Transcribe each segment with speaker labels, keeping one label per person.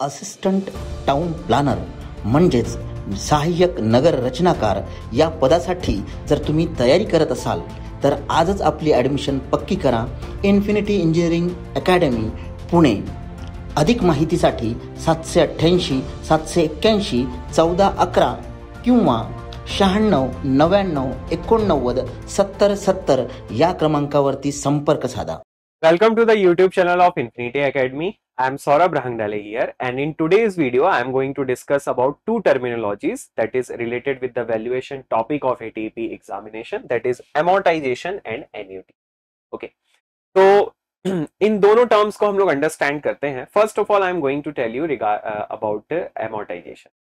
Speaker 1: Assistant town planner म्हणजेच सहाय्यक नगर रचनाकार या पदासाठी जर तुम्ही तयारी करत असाल तर आजच आपली ॲडमिशन पक्की करा. Infinity engineering academy Pune. अधिक माहितीसाठी 788 781 1411 किंवा 96 99 89 70 70 या क्रमांकावरती संपर्क साधा.
Speaker 2: Welcome to the YouTube channel of Infinity Academy. I am Saurabh Rahangnale here, and in today's video I am going to discuss about two terminologies that is related with the valuation topic of ATP examination, that is amortization and annuity. Okay, तो इन दोनों terms को हम लोग understand करते हैं. First of all I am going to tell you about amortization.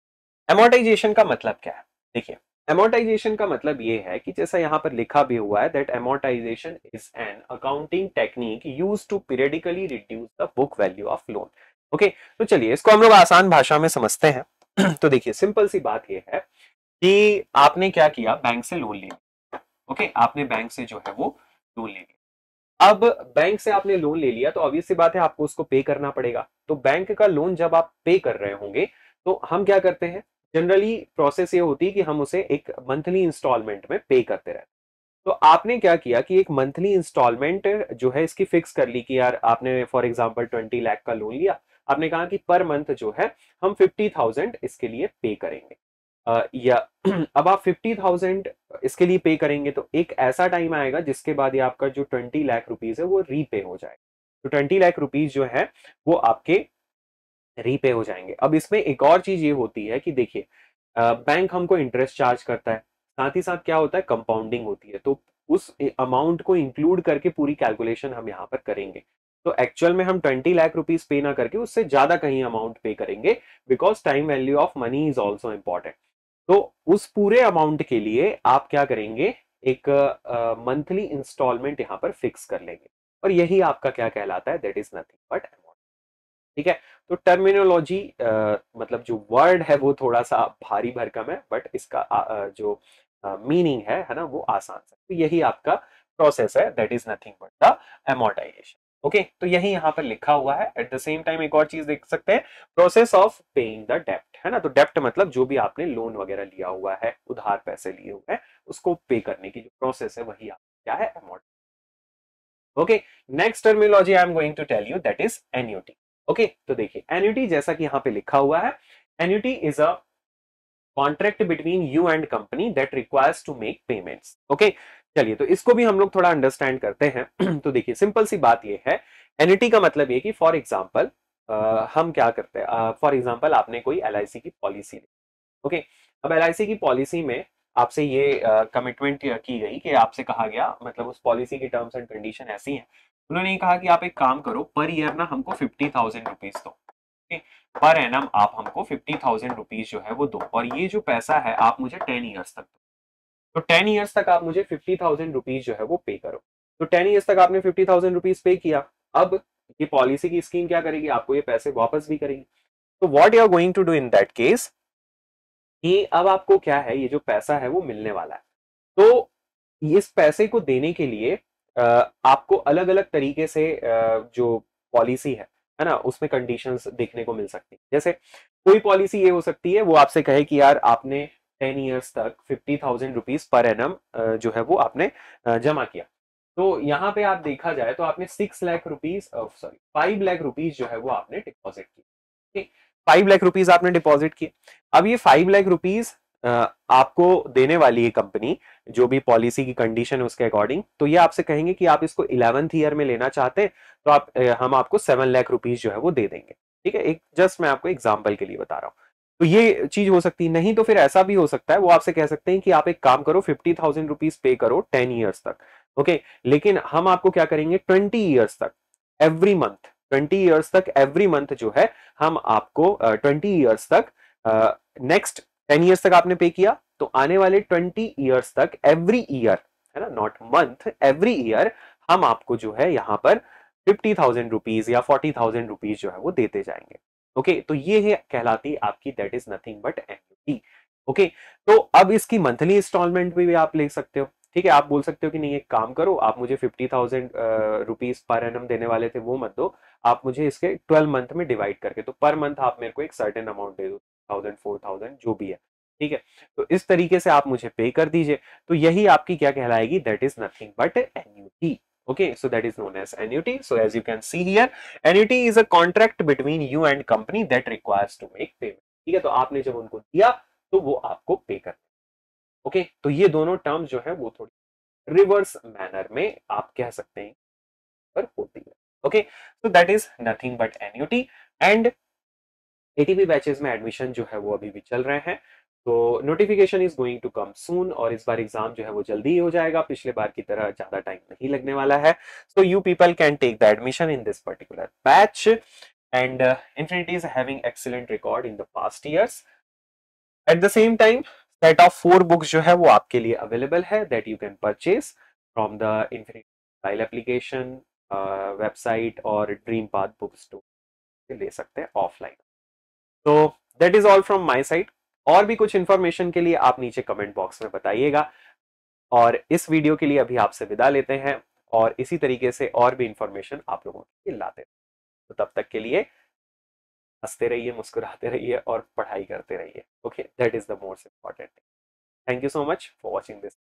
Speaker 2: amortization का मतलब क्या है? देखिए, amortization का मतलब ये है कि जैसा यहाँ पर लिखा भी हुआ है that amortization is an accounting technique used to periodically reduce the book value of loan. Okay, तो चलिए इसको हम लोग आसान भाषा में समझते हैं. तो देखिए, सिंपल सी बात ये है कि आपने क्या किया, बैंक से लोन लिया. ओके, आपने बैंक से जो है वो लोन ले लिया. अब बैंक से आपने लोन ले लिया तो ऑब्वियस सी बात है आपको उसको पे करना पड़ेगा. तो बैंक का लोन जब आप पे कर रहे होंगे तो हम क्या करते हैं, जनरली प्रोसेस ये होती है कि हम उसे एक मंथली इंस्टॉलमेंट में पे करते रहते. तो आपने क्या किया कि एक मंथली इंस्टॉलमेंट जो है इसकी फिक्स कर ली कि यार आपने फॉर एग्जांपल 20 लाख का लोन लिया. आपने कहा कि पर मंथ जो है हम 50,000 इसके लिए पे करेंगे. या अब आप 50,000 इसके लिए पे करेंगे तो एक ऐसा टाइम आएगा जिसके बाद ये आपका जो 20 लाख रुपीज है वो रीपे हो जाएगा. तो 20 लाख रुपीज जो है वो आपके रीपे हो जाएंगे. अब इसमें एक और चीज ये होती है कि देखिए, बैंक हमको इंटरेस्ट चार्ज करता है, साथ ही साथ क्या होता है, कंपाउंडिंग होती है. तो उस अमाउंट को इंक्लूड करके पूरी कैलकुलेशन हम यहाँ पर करेंगे. तो एक्चुअल में हम 20 लाख रुपीज पे ना करके उससे ज्यादा कहीं अमाउंट पे करेंगे, because time value of money is also important. तो उस पूरे अमाउंट के लिए आप क्या करेंगे, एक मंथली इंस्टॉलमेंट यहाँ पर फिक्स कर लेंगे, और यही आपका क्या कहलाता है, that is nothing but amount. ठीक है, तो टर्मिनोलॉजी मतलब जो वर्ड है वो थोड़ा सा भारी भरकम है, बट इसका जो मीनिंग है ना, वो आसान है. तो यही आपका प्रोसेस है, that is nothing but the amortization. Okay, तो यही यहाँ पर लिखा हुआ है. एट द सेम टाइम एक और चीज देख सकते हैं, प्रोसेस ऑफ पेइंग द डेप्ट, है ना. तो डेप्ट मतलब जो भी आपने लोन वगैरह लिया हुआ है, उधार पैसे लिए हुए हैं, उसको पे करने की जो प्रोसेस है वही क्या है, amortization. Okay, next terminology I am going to tell you, that is annuity. Okay, तो देखिए, एन्युटी जैसा कि यहाँ पे लिखा हुआ है, annuity is a contract between you and company that requires to make payments. Okay, चलिए तो इसको भी हम लोग थोड़ा अंडरस्टैंड करते हैं. तो देखिए, सिंपल सी बात ये है, एन्युटी का मतलब ये कि फॉर एग्जांपल हम क्या करते हैं, फॉर एग्जांपल आपने कोई LIC की पॉलिसी ली. ओके, अब LIC की पॉलिसी में आपसे ये कमिटमेंट की गई कि आपसे कहा गया, मतलब उस पॉलिसी की टर्म्स एंड कंडीशन ऐसी हैं, उन्होंने ये कहा कि आप एक काम करो, पर ईयर ना हमको 50,000 रुपीज दो. पर एनम आप हमको 50,000 रुपीज जो है वो दो, और ये जो पैसा है आप मुझे 10 ईयर्स तक दो. तो 10 ईयर्स तक आप मुझे 50,000 रुपीज जो है वो पे करो. तो 10 ईयर्स तक आपने 50,000 रुपीज पे किया. अब ये पॉलिसी की स्कीम क्या करेगी, आपको ये पैसे वापस भी करेगी. तो what you are going to do in that case, कि अब आपको क्या है, ये जो पैसा है वो मिलने वाला है. तो इस पैसे को देने के लिए आपको अलग अलग तरीके से जो पॉलिसी है ना, उसमें कंडीशंस देखने को मिल सकती है. जैसे कोई पॉलिसी ये हो सकती है, वो आपसे कहे कि यार आपने 10 ईयर्स तक 50,000 रुपीज पर एनम जो है वो आपने जमा किया. तो यहाँ पे आप देखा जाए तो आपने 6 lakh rupees, sorry 5 lakh rupees जो है वो आपने डिपॉजिट किया. 5 लाख रुपीज आपने डिपॉजिट किए. अब ये 5 लाख रुपीज आपको देने वाली है कंपनी, जो भी पॉलिसी की कंडीशन है उसके अकॉर्डिंग. तो ये आपसे कहेंगे कि आप इसको 11th ईयर में लेना चाहते हैं तो आप हम आपको 7 लाख रुपीज जो है वो दे देंगे. ठीक है, एक जस्ट मैं आपको एग्जांपल के लिए बता रहा हूँ. तो ये चीज हो सकती है. नहीं तो फिर ऐसा भी हो सकता है, वो आपसे कह सकते हैं कि आप एक काम करो, 50,000 रुपीज पे करो 10 ईयर्स तक. ओके, लेकिन हम आपको क्या करेंगे, 20 ईयर्स तक एवरी मंथ, 20 ईयर्स तक एवरी मंथ जो है हम आपको 20 ईयर्स तक, नेक्स्ट 10 ईयर्स तक आपने पे किया, तो आने वाले 20 ईयर्स तक एवरी ईयर, है ना, नॉट मंथ, एवरी ईयर हम आपको जो है यहाँ पर 50,000 रुपीज या 40,000 रुपीज जो है वो देते जाएंगे. ओके, तो ये है कहलाती आपकी that is nothing but annuity. Okay, तो अब इसकी मंथली इंस्टॉलमेंट भी आप ले सकते हो. ठीक है, आप बोल सकते हो कि नहीं, एक काम करो, आप मुझे 50,000 रुपीज पर एनम देने वाले थे वो मत दो, आप मुझे इसके 12 मंथ में डिवाइड करके, तो पर मंथ आप मेरे को एक सर्टेन अमाउंट दे दो, 1000 4000 जो भी है, ठीक है। तो इस तरीके से आप मुझे पे कर दीजिए, तो यही आपकी क्या कहलाएगी, that is nothing but annuity. Okay, so that is known as annuity. So as you can see here, annuity is a contract between you and company that requires to make payment. ठीक है, तो आपने जब उनको दिया तो वो आपको पे कर, ओके। तो ये दोनों टर्म्स जो है वो थोड़ी रिवर्स मैनर में आप कह सकते हैं पर होती है, okay. So that is nothing but annuity. And ATP batches में एडमिशन जो है वो अभी भी चल रहे हैं, तो notification is going to come soon, और इस बार एग्जाम जो है वो जल्दी ही हो जाएगा, पिछले बार की तरह ज्यादा टाइम नहीं लगने वाला है। So you people can take the admission in this particular batch, and Infinity is having excellent record in the past years. At the same time, set of 4 books जो है वो आपके लिए अवेलेबल है, that you can purchase from the Infinity Mobile application, website और dream path book store ले सकते हैं ऑफलाइन। तो that is all from my side. और भी कुछ इंफॉर्मेशन के लिए आप नीचे कमेंट बॉक्स में बताइएगा, और इस वीडियो के लिए अभी आपसे विदा लेते हैं, और इसी तरीके से और भी इंफॉर्मेशन आप लोगों के लिए लाते हैं। तो तब तक के लिए हंसते रहिए, मुस्कुराते रहिए और पढ़ाई करते रहिए, okay, that is the most important thing. Thank you so much for watching this.